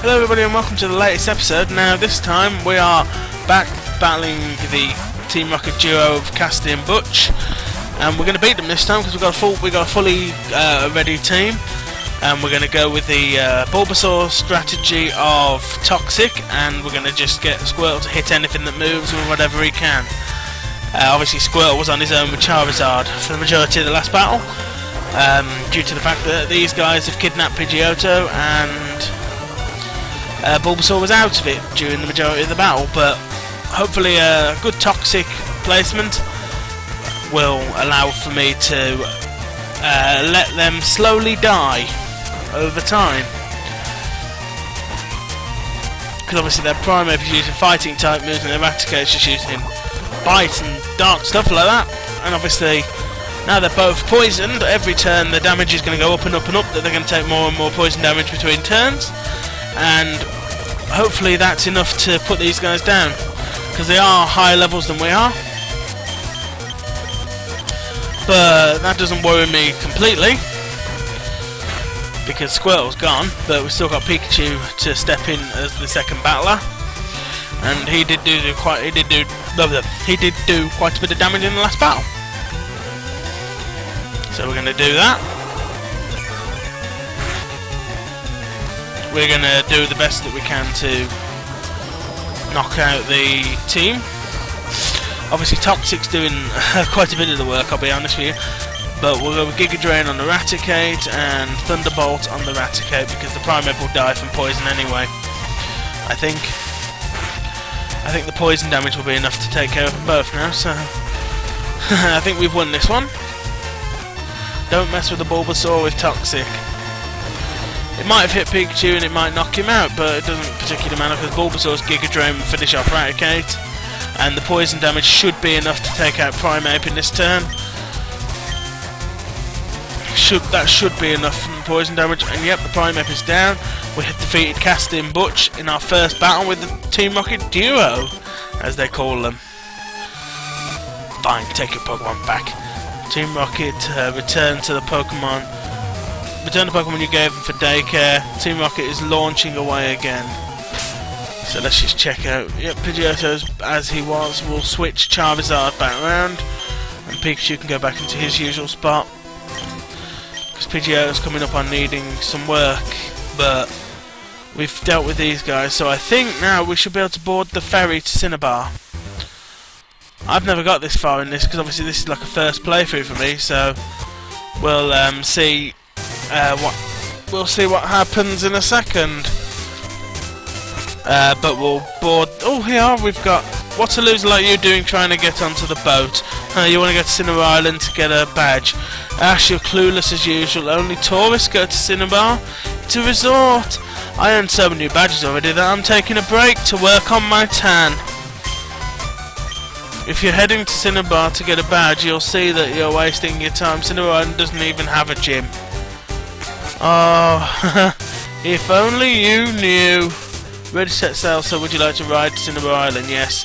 Hello everybody and welcome to the latest episode. Now this time we are back battling the Team Rocket duo of Cassidy and Butch, and we're going to beat them this time because we've got a fully ready team, and we're going to go with the Bulbasaur strategy of Toxic, and we're going to just get Squirtle to hit anything that moves with whatever he can. Obviously Squirtle was on his own with Charizard for the majority of the last battle, due to the fact that these guys have kidnapped Pidgeotto and Bulbasaur was out of it during the majority of the battle, but hopefully a good Toxic placement will allow for me to let them slowly die over time. Because obviously their Primeape is using fighting type moves and their Eradicate is just using bite and dark stuff like that, and obviously now they're both poisoned. Every turn the damage is going to go up and up and up, that they're going to take more and more poison damage between turns, and hopefully that's enough to put these guys down, because they are higher levels than we are. But that doesn't worry me completely, because Squirtle's gone, but we've still got Pikachu to step in as the second battler, and he did do quite a bit of damage in the last battle. So we're going to do that. We're going to do the best that we can to knock out the team. Obviously Toxic's doing quite a bit of the work, I'll be honest with you. But we'll go with Giga Drain on the Raticate and Thunderbolt on the Raticate, because the Primeape will die from poison anyway. I think the poison damage will be enough to take care of them both now, so I think we've won this one. Don't mess with the Bulbasaur with Toxic. It might have hit Pikachu and it might knock him out, but it doesn't particularly matter because Bulbasaur's Giga Drain will finish off Raticate, and the poison damage should be enough to take out Primeape in this turn. That should be enough from the poison damage, and yep, the Primeape is down. We have defeated Cassidy and Butch in our first battle with the Team Rocket duo, as they call them. Fine, take your Pokemon back. Team Rocket, return to the Pokemon you gave them for daycare. Team Rocket is launching away again. So let's just check out. Yep, Pidgeotto's as he was. We'll switch Charizard back around, and Pikachu can go back into his usual spot, because Pidgeotto's coming up on needing some work, but we've dealt with these guys, so I think now we should be able to board the ferry to Cinnabar. I've never got this far in this, because obviously this is like a first playthrough for me, so we'll see what happens in a second. But we'll board. Oh, here we've got what's a loser like you doing trying to get onto the boat? You want to go to Cinnabar Island to get a badge? Ash, you're clueless as usual. Only tourists go to Cinnabar. It's a resort. I earned so many badges already that I'm taking a break to work on my tan. If you're heading to Cinnabar to get a badge, you'll see that you're wasting your time. Cinnabar Island doesn't even have a gym. Oh, if only you knew. Ready, set, sail. So would you like to ride to Cinnabar Island? Yes.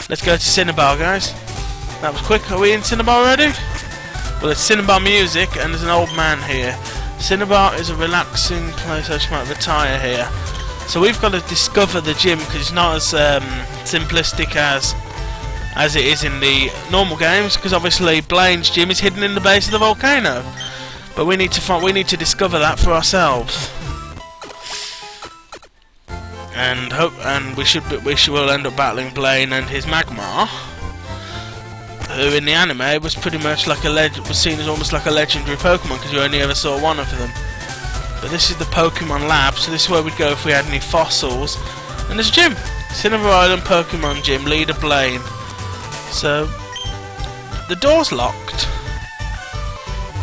Let's go to Cinnabar, guys. That was quick. Are we in Cinnabar already? Well, it's Cinnabar music, and there's an old man here. Cinnabar is a relaxing place. I just might retire here. So we've got to discover the gym, because it's not as simplistic as it is in the normal games, because obviously Blaine's gym is hidden in the base of the volcano. But we need to discover that for ourselves. And we will end up battling Blaine and his Magmar, who in the anime was pretty much like was seen as almost like a legendary Pokemon, because you only ever saw one of them. But this is the Pokemon Lab, so this is where we'd go if we had any fossils. And there's a gym, Cinnabar Island Pokemon Gym, leader Blaine. So the door's locked,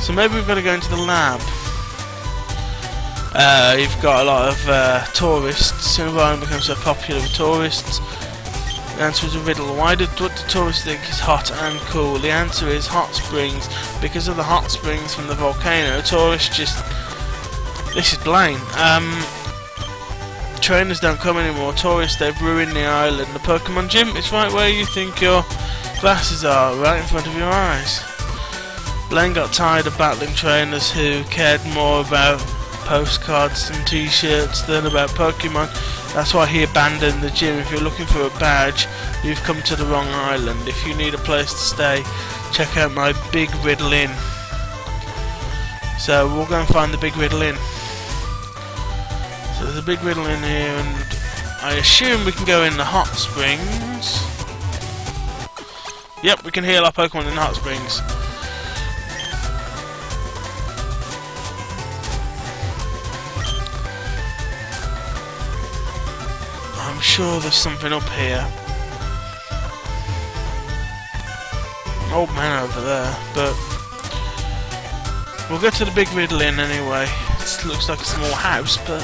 so maybe we've got to go into the lab. You've got a lot of tourists. Cinnabar Island becomes so popular with tourists. The answer is a riddle. What do tourists think is hot and cool? The answer is hot springs. Because of the hot springs from the volcano, tourists just... This is Blaine. Trainers don't come anymore. Tourists, they've ruined the island. The Pokemon Gym, it's right where you think your glasses are, right in front of your eyes. Blaine got tired of battling trainers who cared more about postcards and t-shirts learn about Pokemon. That's why he abandoned the gym. If you're looking for a badge, you've come to the wrong island. If you need a place to stay, check out my Big Riddle Inn. So we'll go and find the Big Riddle Inn. So there's a Big Riddle Inn here, and I assume we can go in the hot springs. Yep, we can heal our Pokemon in the hot springs. I'm sure there's something up here. Old man over there, but we'll go to the Big Riddle Inn anyway. It looks like a small house, but...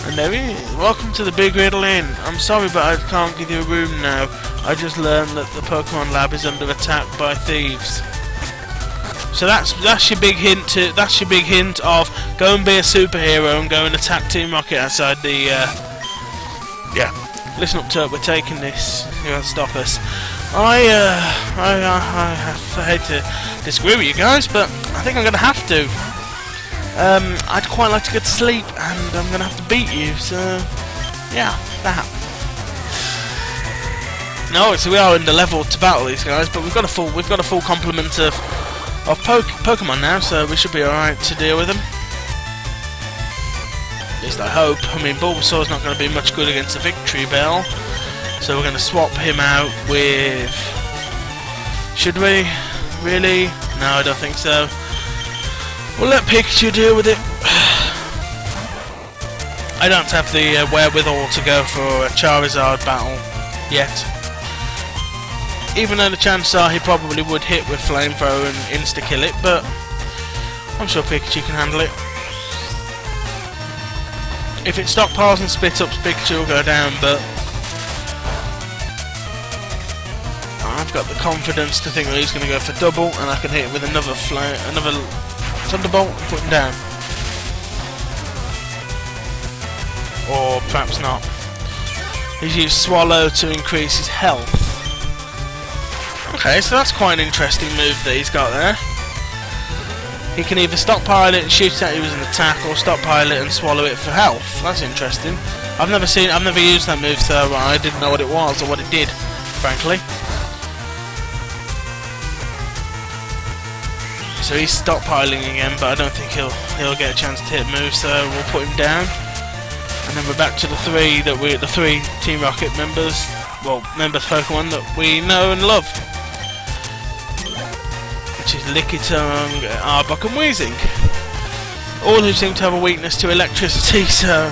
And there he is. Welcome to the Big Riddle Inn. I'm sorry, but I can't give you a room now. I just learned that the Pokemon Lab is under attack by thieves. So that's your big hint. That's your big hint of go and be a superhero and go and attack Team Rocket outside the. Yeah, listen up to it. We're taking this. You won't stop us. I hate to disagree with you guys, but I think I'm gonna have to. I'd quite like to get to sleep, and I'm gonna have to beat you. So, yeah, that. No, so we are in the level to battle these guys, but we've got a full complement of Pokemon now, so we should be alright to deal with them. At least I hope. I mean, Bulbasaur's not going to be much good against the Victory Bell, so we're going to swap him out with... Should we? Really? No, I don't think so. We'll let Pikachu deal with it. I don't have the wherewithal to go for a Charizard battle yet. Even though the chances are he probably would hit with Flamethrower and insta-kill it, but I'm sure Pikachu can handle it. If it stockpiles and spit ups, Pikachu will go down, but I've got the confidence to think that he's going to go for double, and I can hit it with another Thunderbolt and put him down. Or perhaps not. He's used Swallow to increase his health. Okay, so that's quite an interesting move that he's got there. He can either stockpile it and shoot it at you as an attack, or stockpile it and swallow it for health. That's interesting. I've never used that move, so I didn't know what it was or what it did, frankly. So he's stockpiling again, but I don't think he'll get a chance to hit a move, so we'll put him down. And then we're back to the three Team Rocket members, well, members Pokemon that we know and love. Which is Lickitung, Arbok and Weezing. All who seem to have a weakness to electricity, so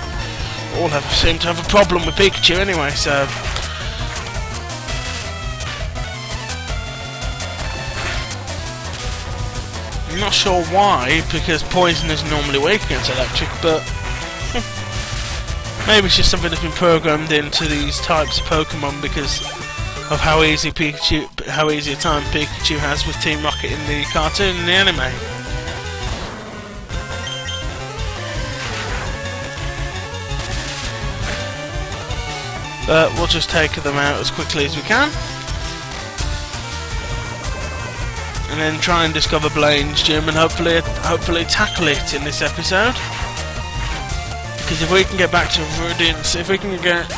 all seem to have a problem with Pikachu anyway, so I'm not sure why, because poison is normally weak against electric, but maybe it's just something that's been programmed into these types of Pokemon because of how easy a time Pikachu has with Team Rocket in the cartoon and the anime. But we'll just take them out as quickly as we can, and then try and discover Blaine's gym and hopefully tackle it in this episode. Because if we can get back to Viridian, if we can get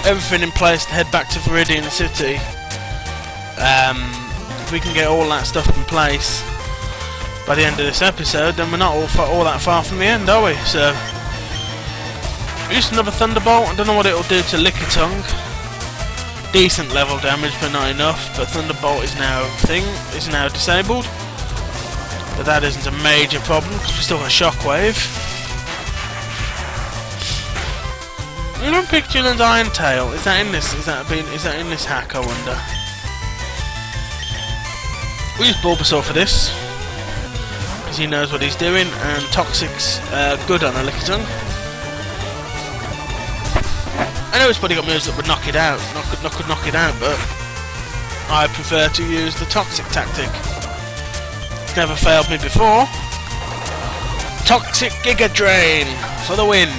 everything in place to head back to Viridian City, if we can get all that stuff in place by the end of this episode, then we're not all that far from the end, are we? So, use another Thunderbolt. I don't know what it'll do to Lickitung. Decent level damage, but not enough. But Thunderbolt is now disabled. But that isn't a major problem because we still got Shockwave. You know, Pikachu learns Iron Tail. Is that in this? Is that in this hack? I wonder. We use Bulbasaur for this because he knows what he's doing, and Toxic's good on a Lickitung. I know he's probably got moves that would knock it out, could knock it out, but I prefer to use the Toxic tactic. It's never failed me before. Toxic Giga Drain for the win.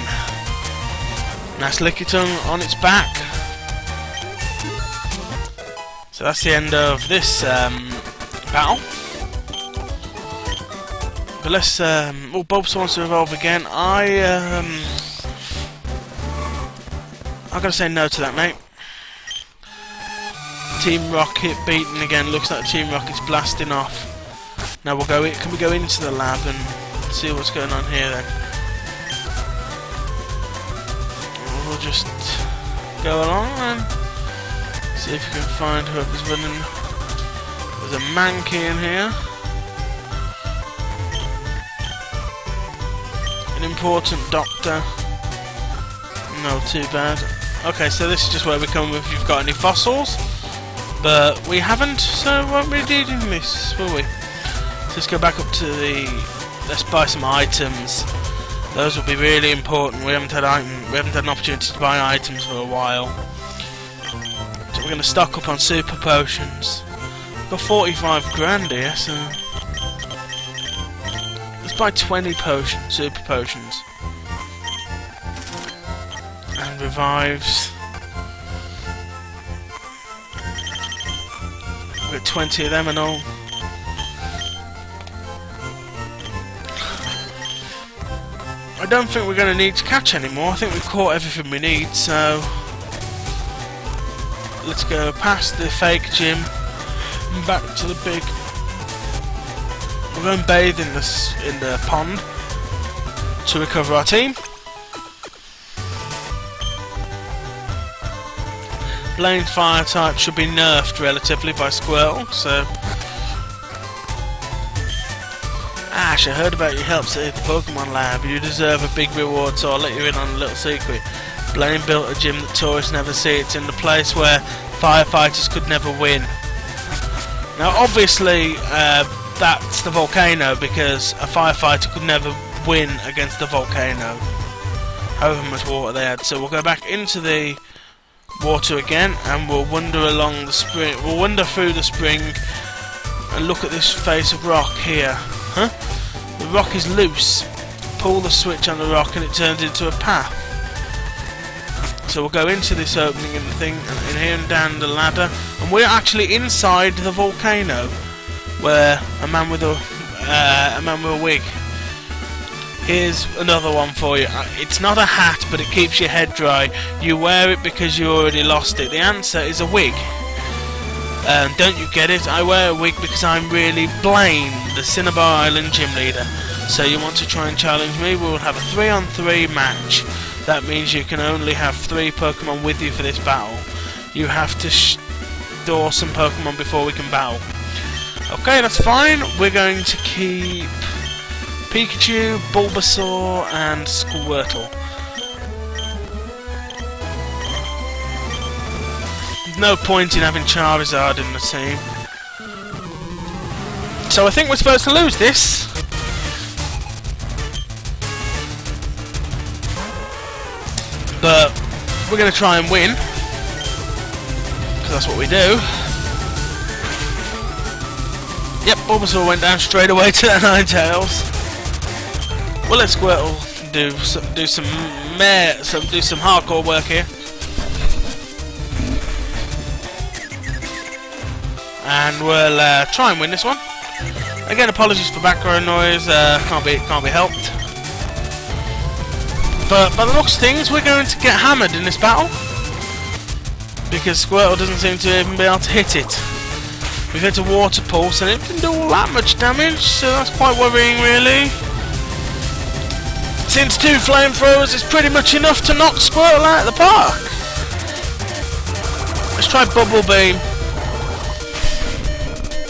Nice Lickitung on its back. So that's the end of this battle. But let's, well, Bulbasaur wants to evolve again. I gotta say no to that, mate. Team Rocket beaten again. Looks like Team Rocket's blasting off. Now we'll go. Can we go into the lab and see what's going on here then? We'll just go along and see if we can find whoever's running. There's a Mankey in here. An important doctor. No, too bad. Okay, so this is just where we come if you've got any fossils. But we haven't, so won't be needing this, will we? So let's go back up to the... Let's buy some items. Those will be really important. We haven't had an opportunity to buy items for a while. So we're going to stock up on super potions. We've got 45 grand here, so... Let's buy 20 potions, super potions. And revives. We've got 20 of them and all. I don't think we're going to need to catch anymore. I think we've caught everything we need, so let's go past the fake gym and back to the big. We're going to bathe in the pond to recover our team. Blaine's fire type should be nerfed relatively by Squirtle, so... Ash, I heard about your help save the Pokemon Lab. You deserve a big reward, so I'll let you in on a little secret. Blaine built a gym that tourists never see. It's in the place where firefighters could never win. Now, obviously, that's the volcano, because a firefighter could never win against the volcano, however much water they had. So we'll go back into the water again, and we'll wander along the spring. We'll wander through the spring and look at this face of rock here. Huh? The rock is loose. Pull the switch on the rock and it turns into a path. So we'll go into this opening in the thing, and in here and down the ladder, and we're actually inside the volcano, where a man with a wig. Here's another one for you. It's not a hat, but it keeps your head dry. You wear it because you already lost it. The answer is a wig. Don't you get it? I wear a wig because I'm really Blaine, the Cinnabar Island gym leader. So you want to try and challenge me? We will have a 3-on-3 match. That means you can only have 3 Pokemon with you for this battle. You have to store some Pokemon before we can battle. Okay, that's fine. We're going to keep Pikachu, Bulbasaur, and Squirtle. There's no point in having Charizard in the team. So I think we're supposed to lose this. But we're going to try and win, because that's what we do. Yep, Bulbasaur went down straight away to that Ninetales. We'll let Squirtle do some hardcore work here. And we'll try and win this one. Again, apologies for background noise. Can't be helped. But by the looks of things, we're going to get hammered in this battle, because Squirtle doesn't seem to even be able to hit it. We've hit a water pulse and it didn't do all that much damage, so that's quite worrying, really. Since 2 flamethrowers is pretty much enough to knock Squirtle out of the park. Let's try Bubble Beam.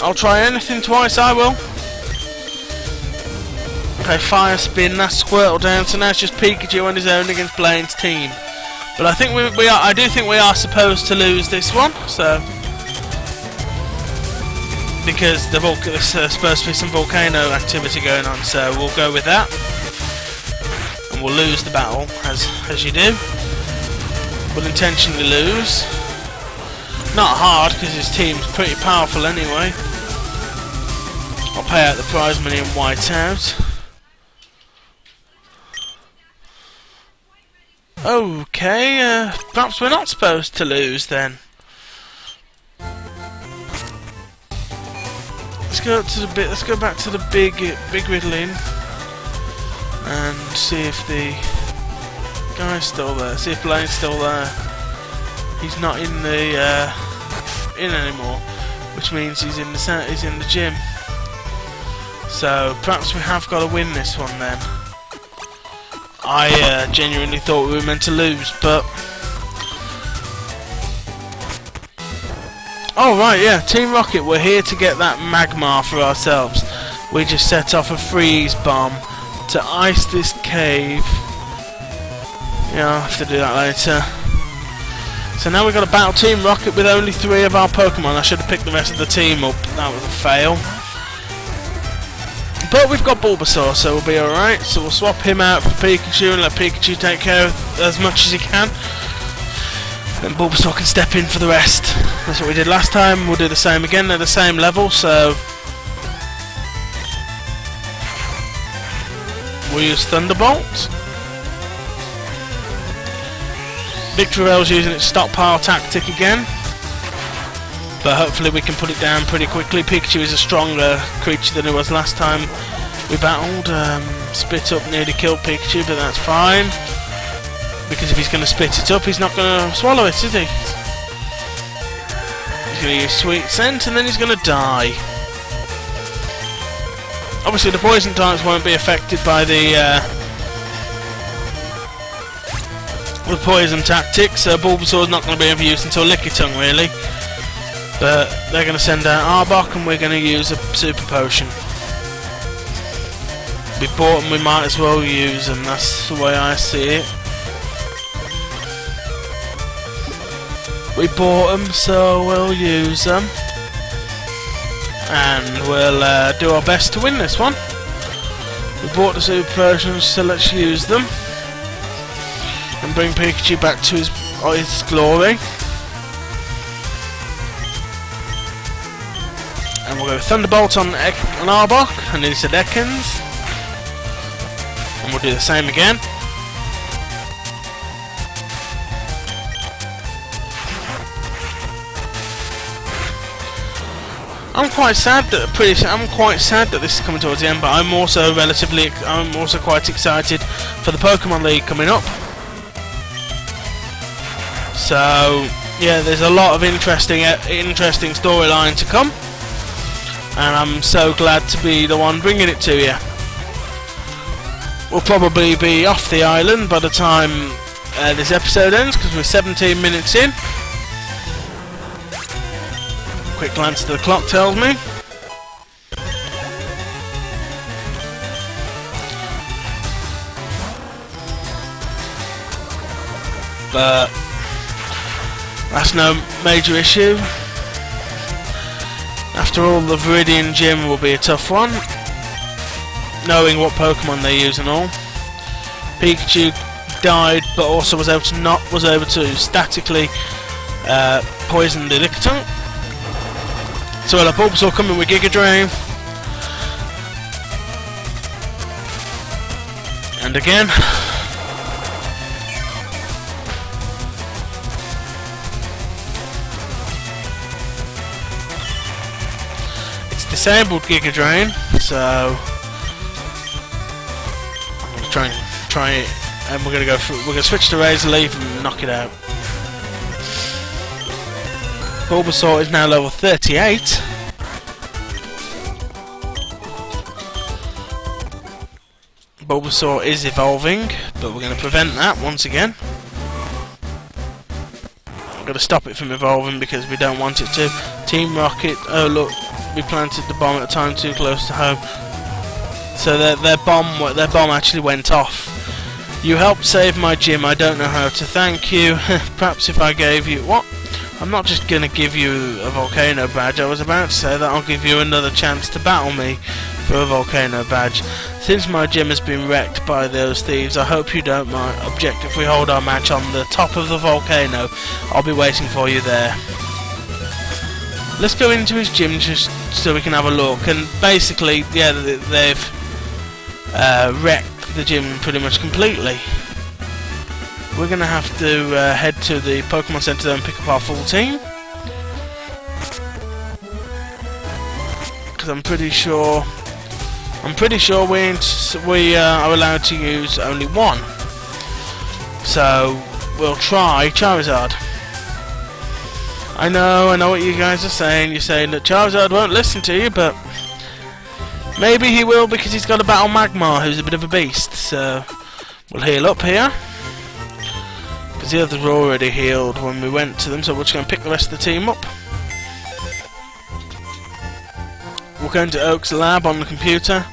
I'll try anything twice, I will. Okay, Fire Spin, that's Squirtle down, so now it's just Pikachu on his own against Blaine's team. But I think I do think we are supposed to lose this one, so... Because there's supposed to be some volcano activity going on, so we'll go with that. And we'll lose the battle, as you do. We'll intentionally lose. Not hard, because his team's pretty powerful anyway. I'll pay out the prize money and white out. Okay, perhaps we're not supposed to lose then. Let's go to the bit. Let's go back to the big riddling and see if the guy's still there. See if Blaine's still there. He's not in the inn anymore, which means he's in the gym. So perhaps we have got to win this one then. I genuinely thought we were meant to lose, but oh right, yeah, Team Rocket, we're here to get that magma for ourselves. We just set off a freeze bomb to ice this cave. Yeah, I'll have to do that later. So now we've got to battle Team Rocket with only 3 of our Pokemon. I should have picked the rest of the team up. That was a fail. But we've got Bulbasaur, so we'll be alright. So we'll swap him out for Pikachu and let Pikachu take care of as much as he can. Then Bulbasaur can step in for the rest. That's what we did last time. We'll do the same again. They're the same level, so we'll use Thunderbolt. Victorelle's using its stockpile tactic again, but hopefully we can put it down pretty quickly. Pikachu is a stronger creature than it was last time we battled. Spit Up nearly killed Pikachu, but that's fine, because if he's going to spit it up, he's not going to swallow it, is he? He's going to use Sweet Scent, and then he's going to die. Obviously the poison types won't be affected by the poison tactic, so Bulbasaur's not going to be of use until Lickitung really. But they're going to send out Arbok and we're going to use a super potion. We bought them, we might as well use them, that's the way I see it. We bought them, so we'll use them. And we'll do our best to win this one. We bought the super potions, so let's use them. And bring Pikachu back to his glory. And we'll go Thunderbolt on Arbok, and then he said Ekans. And we'll do the same again. I'm quite sad that this is coming towards the end, but I'm also quite excited for the Pokemon League coming up. So yeah, there's a lot of interesting storyline to come, and I'm so glad to be the one bringing it to you. We'll probably be off the island by the time this episode ends, because we're 17 minutes in. Quick glance to the clock tells me. But that's no major issue. After all, the Viridian Gym will be a tough one, knowing what Pokemon they use and all. Pikachu died, but also was able to statically poison the Lickitung. So we'll have Bulbasaur coming with Giga Drain. And again, it's disabled Giga Drain, so I'm going to try it, and we're going to switch to Razor Leaf and knock it out. Bulbasaur is now level 38. Bulbasaur is evolving, but we're going to prevent that once again. We're going to stop it from evolving because we don't want it to. Team Rocket, oh look, we planted the bomb at a time too close to home. So their bomb actually went off. You helped save my gym, I don't know how to thank you. Perhaps if I gave you... What? I'm not just going to give you a volcano badge, I was about to say that I'll give you another chance to battle me for a volcano badge. Since my gym has been wrecked by those thieves, I hope you don't object if we hold our match on the top of the volcano. I'll be waiting for you there. Let's go into his gym just so we can have a look, and basically, yeah, they've wrecked the gym pretty much completely. We're going to have to head to the Pokemon Center and pick up our full team, because I'm pretty sure we are allowed to use only one. So we'll try Charizard. I know what you guys are saying. You're saying that Charizard won't listen to you, but maybe he will because he's got a battle Magmar, who's a bit of a beast. So we'll heal up here, because the others were already healed when we went to them. So we're just going to pick the rest of the team up. We're going to Oak's lab on the computer,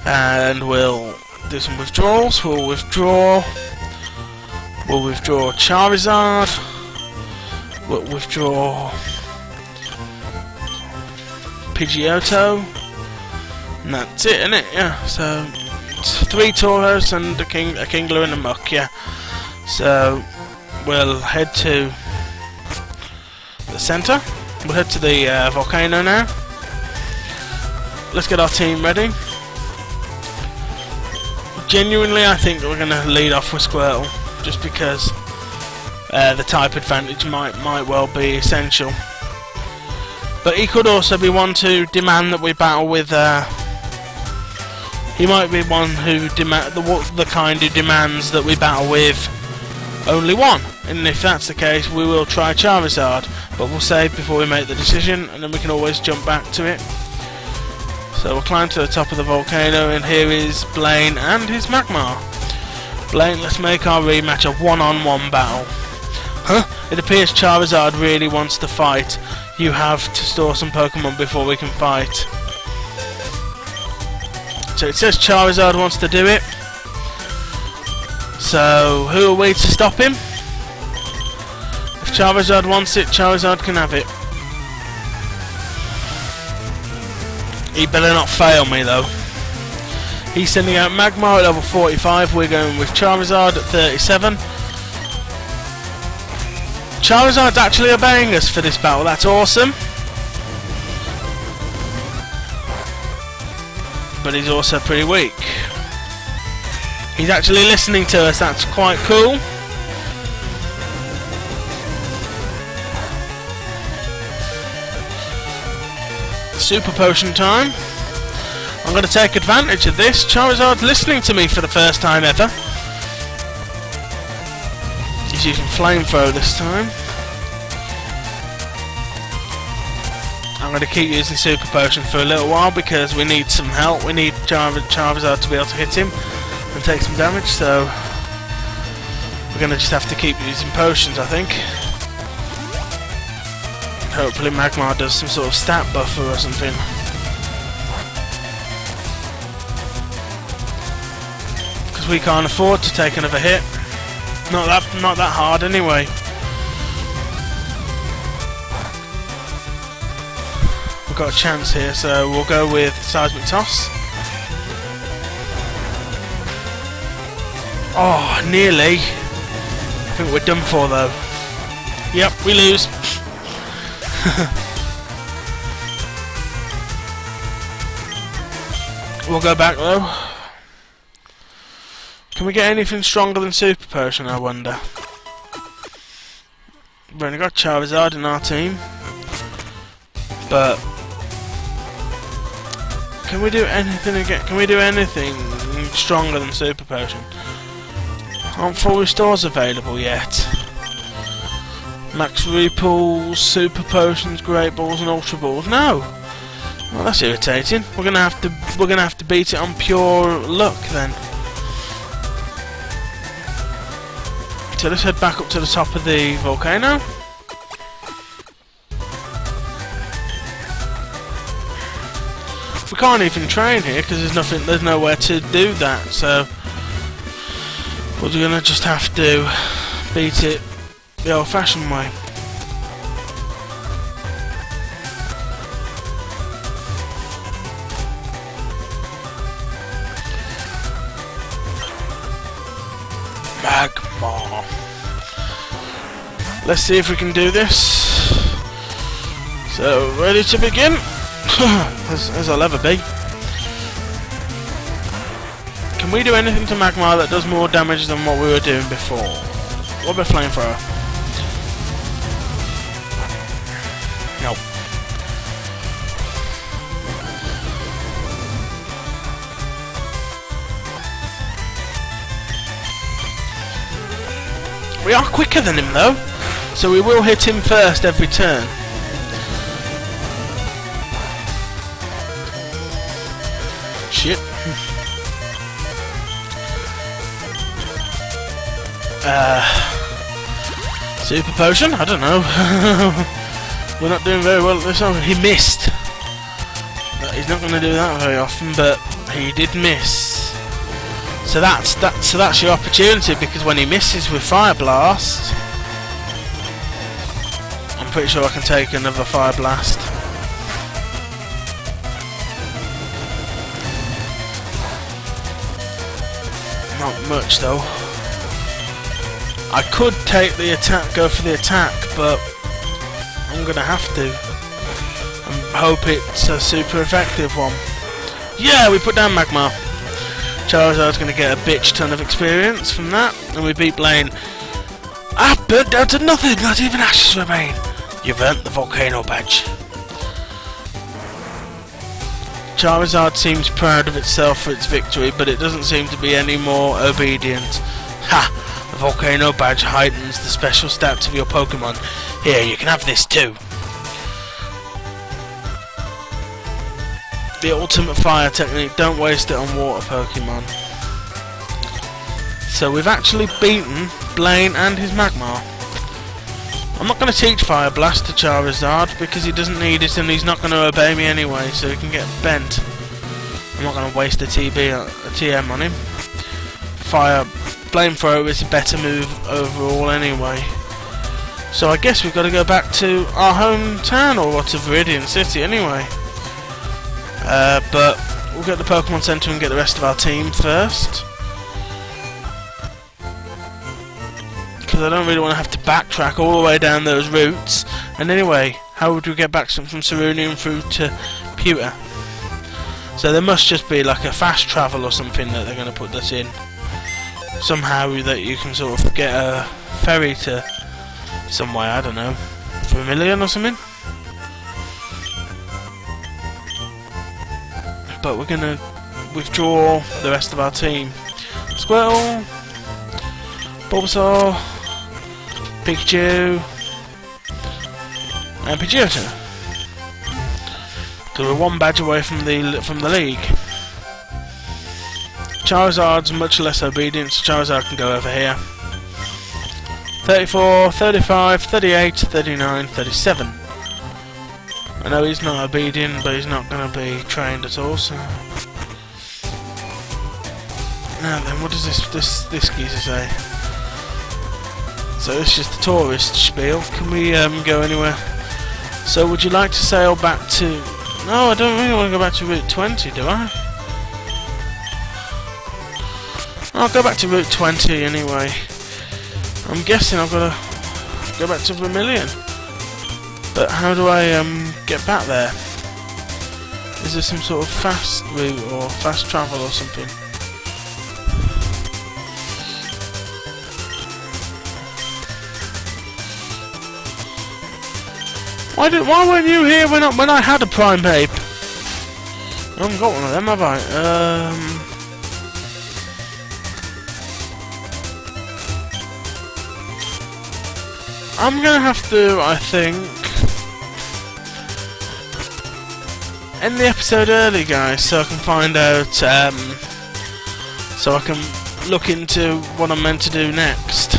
and we'll do some withdrawals. We'll withdraw Charizard. We'll withdraw Pidgeotto, and that's it, isn't it? Yeah. So it's 3 Tauros and a Kingler and a Muck. Yeah. So we'll head to the centre. We'll head to the volcano now. Let's get our team ready. Genuinely, I think we're going to lead off with Squirtle, just because the type advantage might well be essential. But he could also be one to demand that we battle with. He might be one who the kind who demands that we battle with only one. And if that's the case, we will try Charizard. But we'll save before we make the decision, and then we can always jump back to it. So we'll climb to the top of the volcano, and here is Blaine and his Magmar. Blaine, let's make our rematch a one-on-one battle. Huh? It appears Charizard really wants to fight. You have to store some Pokemon before we can fight. So it says Charizard wants to do it. So who are we to stop him? If Charizard wants it, Charizard can have it. He better not fail me though. He's sending out Magmar at level 45. We're going with Charizard at 37. Charizard's actually obeying us for this battle. That's awesome. But he's also pretty weak. He's actually listening to us. That's quite cool. Super Potion time. I'm going to take advantage of this. Charizard's listening to me for the first time ever. He's using Flamethrower this time. I'm going to keep using Super Potion for a little while because we need some help. We need Charizard to be able to hit him and take some damage, so we're going to just have to keep using potions, I think. Hopefully Magmar does some sort of stat buffer or something. Because we can't afford to take another hit. Not that hard anyway. We've got a chance here, so we'll go with Seismic Toss. Oh, nearly. I think we're done for though. Yep, we lose. We'll go back though. Can we get anything stronger than Super Potion, I wonder? We've only got Charizard in our team, but can we do anything again? Can we do anything stronger than Super Potion? Aren't full restores available yet? Max Repulse, Super Potions, Great Balls, and Ultra Balls. No. Well, that's irritating. We're gonna have to beat it on pure luck then. So let's head back up to the top of the volcano. We can't even train here because there's nowhere to do that. So we're gonna just have to beat it the old-fashioned way. Magmar. Let's see if we can do this. So, ready to begin? as I'll ever be. Can we do anything to Magmar that does more damage than what we were doing before? What about Flamethrower? Nope. We are quicker than him though, so we will hit him first every turn. Shit. Super potion? I don't know. We're not doing very well at this one. He missed. He's not going to do that very often, but he did miss. So that's your opportunity, because when he misses with Fire Blast, I'm pretty sure I can take another Fire Blast. Not much though. I could take the attack, go for the attack, but I'm gonna have to. I hope it's a super effective one. Yeah, we put down Magmar. Charizard's gonna get a bitch ton of experience from that, and we beat Blaine. I've burnt down to nothing, not even ashes remain. You've earned the Volcano Badge. Charizard seems proud of itself for its victory, but it doesn't seem to be any more obedient. Ha! The Volcano Badge heightens the special stats of your Pokemon. Here, you can have this too. The ultimate fire technique, don't waste it on water Pokemon. So we've actually beaten Blaine and his Magmar. I'm not going to teach Fire Blast to Charizard because he doesn't need it and he's not going to obey me anyway, so he can get bent. I'm not going to waste a TM on him. Flamethrower is a better move overall anyway. So I guess we've got to go back to our hometown, or to Viridian City anyway. But we'll get the Pokemon Center and get the rest of our team first, because I don't really want to have to backtrack all the way down those routes. And anyway, how would we get back from Cerulean through to Pewter? So there must just be like a fast travel or something that they're going to put this in. Somehow that you can sort of get a ferry to somewhere, I don't know, Vermilion or something. But we're gonna withdraw the rest of our team. Squirtle, Bulbasaur, Pikachu, and Pidgeotto. So we're one badge away from the league. Charizard's much less obedient, so Charizard can go over here. 34, 35, 38, 39, 37. I know he's not obedient, but he's not going to be trained at all, so... Now then, what does this geezer say? So it's just a tourist spiel. Can we go anywhere? So would you like to sail back to... No, I don't really want to go back to Route 20, do I? I'll go back to Route 20 anyway. I'm guessing I've got to go back to Vermilion. But how do I get back there? Is there some sort of fast route or fast travel or something? Why weren't you here when I had a Prime Ape? I haven't got one of them, have I? I'm gonna have to, I think, end the episode early, guys, so I can find out, so I can look into what I'm meant to do next.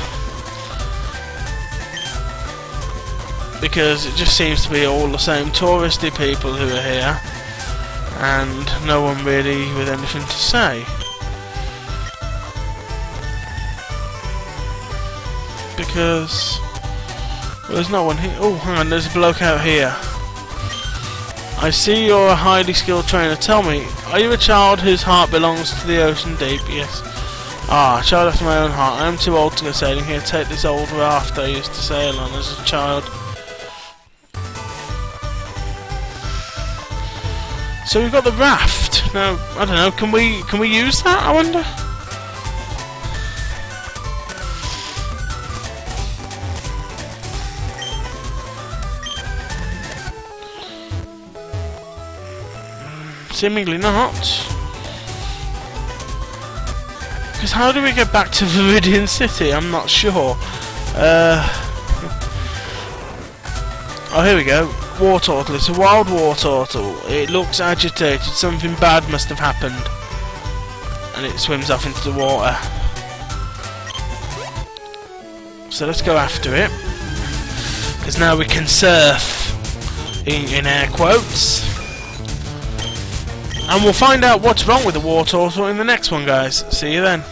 Because it just seems to be all the same touristy people who are here, and no one really with anything to say. Because... well, there's no one here. Oh, hang on, there's a bloke out here. I see you're a highly skilled trainer. Tell me, are you a child whose heart belongs to the ocean deep? Yes. Ah, a child after my own heart. I am too old to go sailing here. Take this old raft I used to sail on as a child. So we've got the raft. Now, I don't know, can we use that, I wonder? Seemingly not. Because how do we get back to Viridian City? I'm not sure. Oh, here we go. War turtle. It's a wild war turtle. It looks agitated. Something bad must have happened. And it swims off into the water. So let's go after it. Because now we can surf. In air quotes. And we'll find out what's wrong with the war turtle in the next one, guys. See you then.